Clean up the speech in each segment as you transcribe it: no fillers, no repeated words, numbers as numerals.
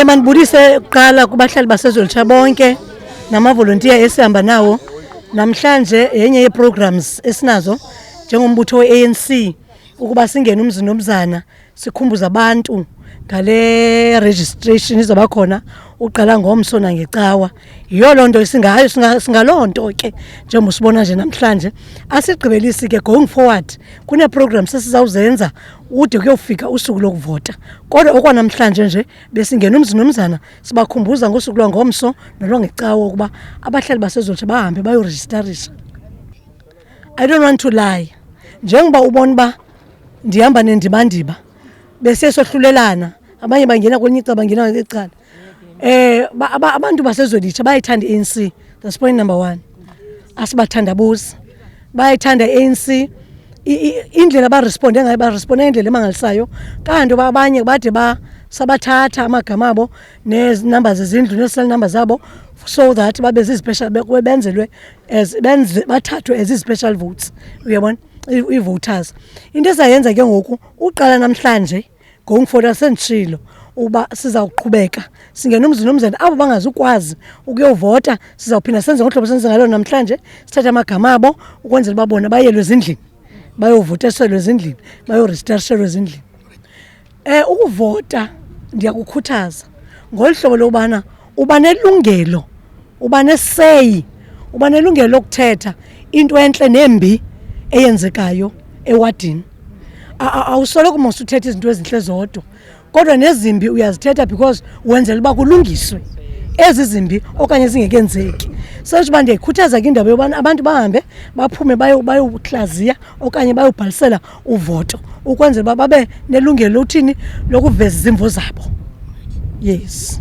Manibulise kuqala kubahlali baseZwelitsha bonke namavolontiya esihamba nawo namhlanje yenye yeprograms esinazo njengombutho weANC ukuba singene umzi nomzana sikhumbuza abantu ngale registration izoba khona uqala ngomso nangecawa. Yiyo lonto singayo singalonto ke njengoba sibona nje namhlanje asigqibelisi ke going forward kune programs esizawuzenza ude kuyofika usuku lokuvota. Kodwa okwanamhlanje nje besingena umzi nomzana sibakhumbuza ngosuku lwangomso nolongecawa ukuba abahlali baseZwelitsha bahambe bayoregisterisha. I don't want to lie. Njengoba ubona ba ndihamba nendibandiba bese sohlulelana abanye bangena kwelinye icala bangena ngecala. Abantu baseZwelitsha bayithanda ANC. That's point number 1. Asibathandabuzi. Bayithanda ANC. Indlela baresponde ngayo baresponde indlela emangalisayo kanti abanye bade sabathatha amagama abo nezinamba zezindlu nesel number zabo so that babe special benzelwe bathathwe as special votes. Uyabona i-voters. Into esayenza ke ngoku uqala namhlanje going forward sentshilo uba sizawuqhubeka singena umzi nomzana abo bangazukwazi ukuyovota sizawuphinda senze ngohlobo senze ngalo namhlanje sithatha amagama abo ukwenzela babona bayelwe ezindlini bayovoteselwe ezindlini bayoregisterishelwe ezindlini. Ukuvota ndiyakukhuthaza ngolhlobo lokubana uba nelungelo uba nesay uba nelungelo lokuthetha into enhle nembi eyenzekayo ewadini. Awusoloko mos uthetha izinto ezinhle zodwa kodwa nezimbi uyazithetha because wenzela uba kulungiswe ezi zimbi okanye zingekenzeki. Sethi uba ndiyayikhuthaza ke indaba yobana abantu bahambe baphume bayohlaziya okanye bayobhalisela uvoto ukwenzela uba babe nelungelo uthini lokuveza izimvo zabo. Yes.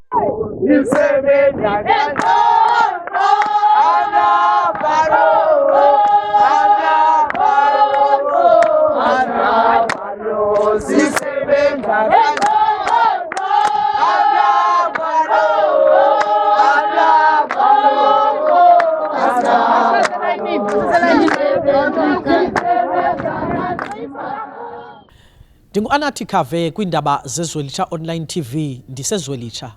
Ndingu-Anathi Khave kwindaba zeZwelitsha Online TV ndisezwelitsha.